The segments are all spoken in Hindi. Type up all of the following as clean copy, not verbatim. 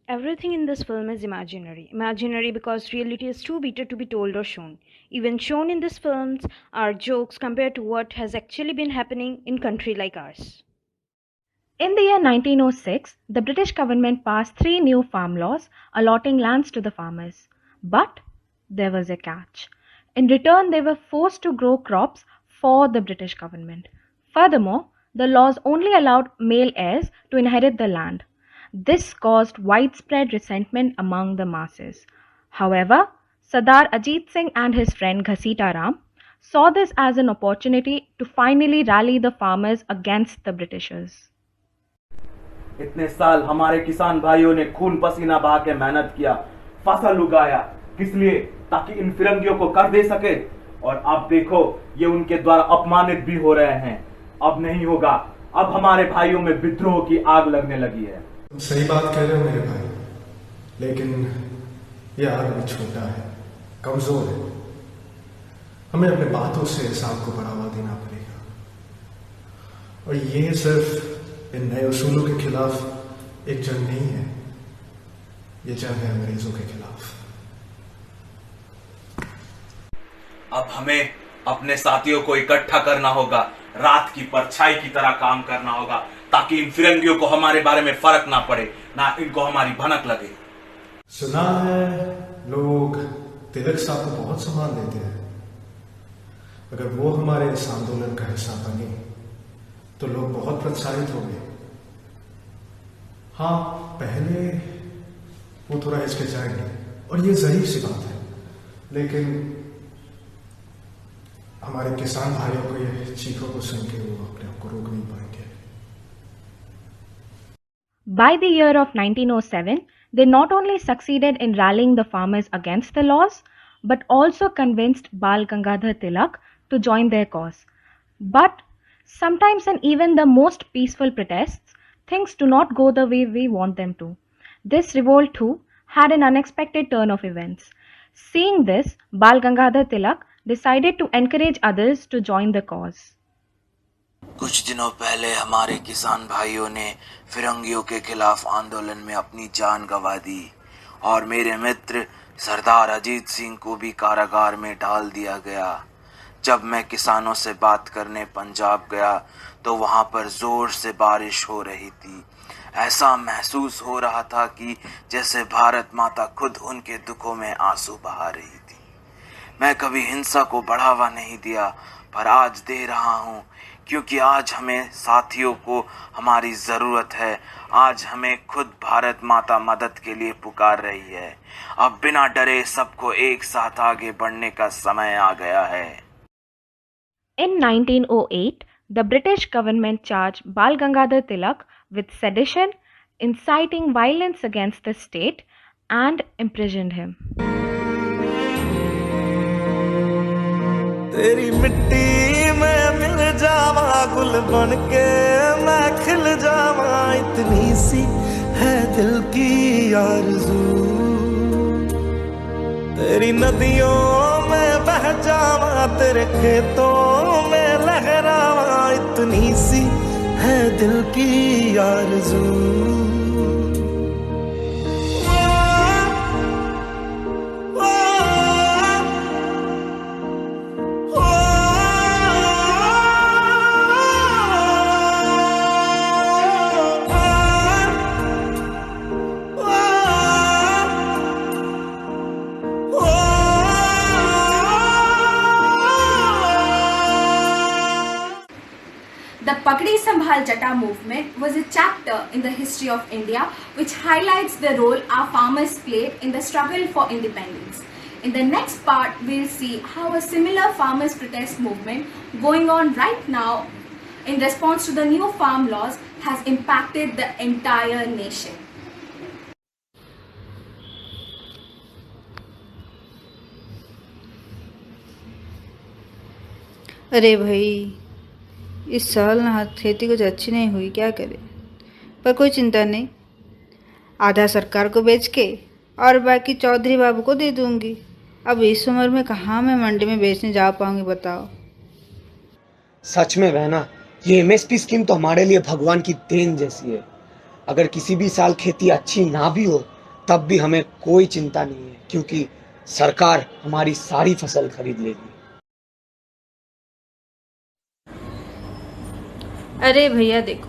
Everything in this film is imaginary. Imaginary because reality is too bitter to be told or shown. Even shown in these films are jokes compared to what has actually been happening in country like ours. In the year 1906, the British government passed three new farm laws allotting lands to the farmers. But there was a catch. In return, they were forced to grow crops for the British government. Furthermore, the laws only allowed male heirs to inherit the land. This caused widespread resentment among the masses. However, Sardar Ajit Singh and his friend Ghasita Ram saw this as an opportunity to finally rally the farmers against the Britishers. इतने साल हमारे किसान भाइयों ने खून पसीना बहा के मेहनत किया, फसल उगाया, किस लिए? ताकि इन फिरंगियों को कर दे सके। और अब देखो ये उनके द्वारा अपमानित भी हो रहे हैं। अब नहीं होगा, अब हमारे भाइयों में विद्रोह की आग लगने लगी है। तुम सही बात कह रहे हो मेरे भाई, लेकिन ये आग भी छोटा है, कमजोर है। हमें अपने बातों से इस आग को बढ़ावा देना पड़ेगा। और ये सिर्फ इन नए उसूलों के खिलाफ एक जंग नहीं है, ये जंग है अंग्रेजों के खिलाफ। अब हमें अपने साथियों को इकट्ठा करना होगा, रात की परछाई की तरह काम करना होगा, ताकि इन फिरंगियों को हमारे बारे में फर्क ना पड़े, ना इनको हमारी भनक लगे। सुना है लोग तिलक साहब को बहुत सम्मान देते हैं। अगर वो हमारे इस आंदोलन का हिस्सा बने तो लोग बहुत प्रोत्साहित होंगे। हाँ, पहले वो थोड़ा हिचकिचाएंगे और ये जाहिर सी बात है, लेकिन हमारे किसान भाइयों को ये चीखों को सुन के वो अपने आप को रोक नहीं पाएंगे। By the year of 1907, they not only succeeded in rallying the farmers against the laws, but also convinced Bal Gangadhar Tilak to join their cause. But sometimes in even the most peaceful protests, things do not go the way we want them to. This revolt too had an unexpected turn of events. Seeing this, Bal Gangadhar Tilak decided to encourage others to join the cause. कुछ दिनों पहले हमारे किसान भाइयों ने फिरंगियों के खिलाफ आंदोलन में अपनी जान गंवा दी और मेरे मित्र सरदार अजीत सिंह को भी कारागार में डाल दिया गया। जब मैं किसानों से बात करने पंजाब गया तो वहां पर जोर से बारिश हो रही थी। ऐसा महसूस हो रहा था कि जैसे भारत माता खुद उनके दुखों में आंसू बहा रही थी। मैं कभी हिंसा को बढ़ावा नहीं दिया, पर आज दे रहा हूँ, क्योंकि आज हमें साथियों को हमारी ज़रूरत है। आज हमें खुद भारत माता मदद के लिए पुकार रही है। अब बिना डरे सबको एक साथ आगे बढ़ने का समय आ गया है। In 1908, the British government charged Bal Gangadhar Tilak with sedition, inciting violence against the state, and imprisoned him. तेरी मिट्टी में मिल जावा, गुल बन के मैं खिल जावा, इतनी सी है दिल की आरज़ू। तेरी नदियों में बह जावा, तेरे खेतों में लहरावा, इतनी सी है दिल की आरज़ू। The Pagdi Sambhal Jata movement was a chapter in the history of India which highlights the role our farmers played in the struggle for independence. In the next part, we'll see how a similar farmers' protest movement going on right now in response to the new farm laws has impacted the entire nation. अरे भाई, इस साल ना खेती कुछ अच्छी नहीं हुई, क्या करें। पर कोई चिंता नहीं, आधा सरकार को बेच के और बाकी चौधरी बाबू को दे दूंगी। अब इस उम्र में कहाँ मैं मंडी में बेचने जा पाऊंगी, बताओ। सच में बहना, ये एमएसपी स्कीम तो हमारे लिए भगवान की देन जैसी है। अगर किसी भी साल खेती अच्छी ना भी हो तब भी हमें कोई चिंता नहीं है, क्योंकि सरकार हमारी सारी फसल खरीद लेगी। अरे भैया देखो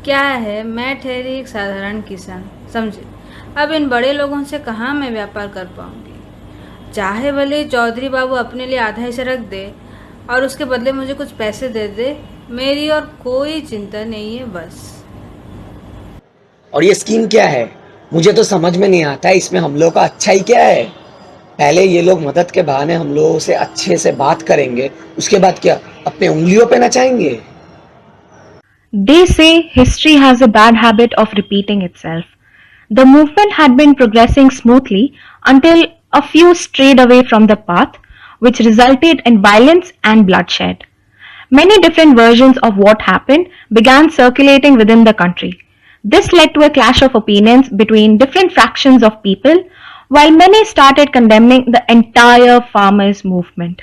क्या है, मैं ठहरी एक साधारण किसान, समझे। अब इन बड़े लोगों से कहाँ मैं व्यापार कर पाऊंगी। चाहे भले चौधरी बाबू अपने लिए आधा हिस्सा रख दे और उसके बदले मुझे कुछ पैसे दे दे, मेरी और कोई चिंता नहीं है बस। और ये स्कीम क्या है, मुझे तो समझ में नहीं आता है। इसमें हम लोग का अच्छा ही क्या है? पहले ये लोग मदद के बहाने हम लोगों से अच्छे से बात करेंगे, उसके बाद क्या अपने उंगलियों पे नचाएंगे? They say history has a bad habit of repeating itself. The movement had been progressing smoothly until a few strayed away from the path, which resulted in violence and bloodshed. Many different versions of what happened began circulating within the country. This led to a clash of opinions between different fractions of people, while many started condemning the entire farmers' movement.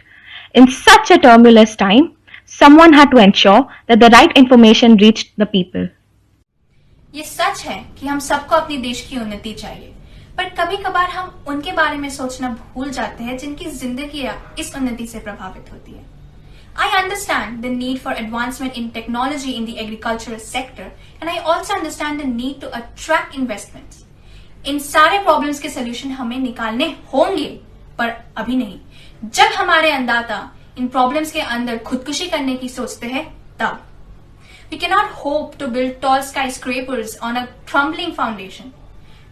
In such a tumultuous time, someone had to ensure that the right information reached the people. ये सच है कि हम सबको अपने देश की उन्नति चाहिए, पर कभी कभार हम उनके बारे में सोचना भूल जाते हैं जिनकी जिंदगी इस उन्नति से प्रभावित होती है। I understand the need for advancement in technology in the agricultural sector, and I also understand the need to attract investments. इन सारे प्रॉब्लम्स के सोल्यूशन हमें निकालने होंगे, पर अभी नहीं। जब हमारे अन्नदाता इन प्रॉब्लम्स के अंदर खुदकुशी करने की सोचते हैं तब। We cannot hope to build tall skyscrapers on a crumbling foundation.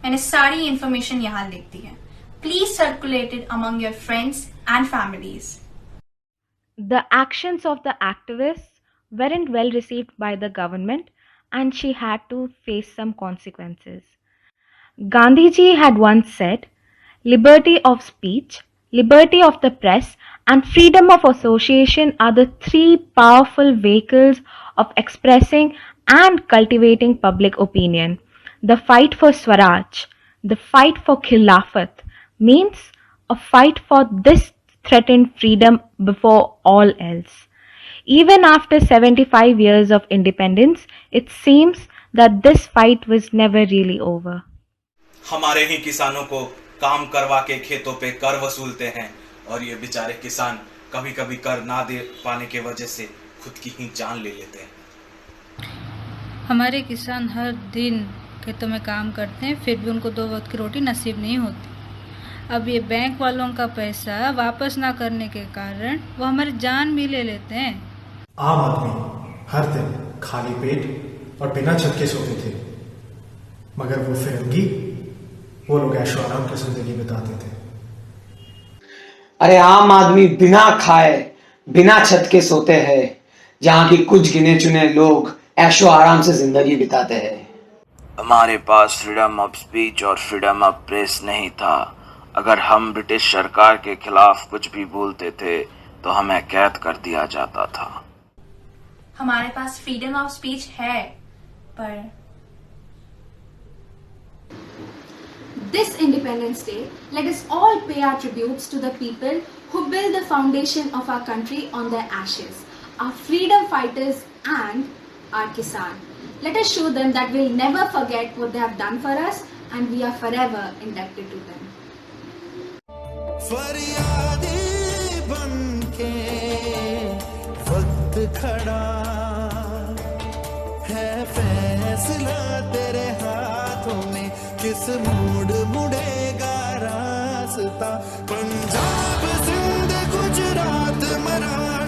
मैंने सारी इंफॉर्मेशन यहाँ लिख दी है। Please circulate it among your friends and families. The actions of the activists weren't well received by the government, and she had to face some consequences. Gandhiji had once said, "Liberty of speech, liberty of the press, and freedom of association are the three powerful vehicles of expressing and cultivating public opinion. The fight for Swaraj, the fight for Khilafat, means a fight for this threatened freedom before all else." Even after 75 years of independence, it seems that this fight was never really over. हमारे ही किसानों को काम करवा के खेतों पे कर वसूलते हैं, और ये बेचारे किसान कभी कभी कर ना दे पाने के वजह से खुद की ही जान ले लेते हैं। हमारे किसान हर दिन खेतों में काम करते हैं, फिर भी उनको 2 वक्त की रोटी नसीब नहीं होती। अब ये बैंक वालों का पैसा वापस ना करने के कारण वो हमारी जान भी ले लेते हैं। आम आदमी हर दिन खाली पेट और बिना छत के सोते थे, मगर वो फिरंगी, वो लोग ऐशो आराम की जिंदगी बिताते थे। अरे आम आदमी बिना खाए बिना छत के सोते हैं, जहाँ की कुछ गिने चुने लोग ऐशो आराम से जिंदगी बिताते हैं। हमारे पास फ्रीडम ऑफ स्पीच और फ्रीडम ऑफ प्रेस नहीं था। अगर हम ब्रिटिश सरकार के खिलाफ कुछ भी बोलते थे तो हमें कैद कर दिया जाता था। हमारे पास फ्रीडम ऑफ स्पीच है, पर This Independence Day, let us all pay our tributes to the people who built the foundation of our country on their ashes, our freedom fighters and our Kisan. Let us show them that we'll never forget what they have done for us, and we are forever indebted to them. फरियादी बनके वक्त खड़ा है, फैसला तेरे हाथों में, किस मोड़ मुड़ेगा रास्ता। पंजाब, सिंध, गुजरात, मराठा,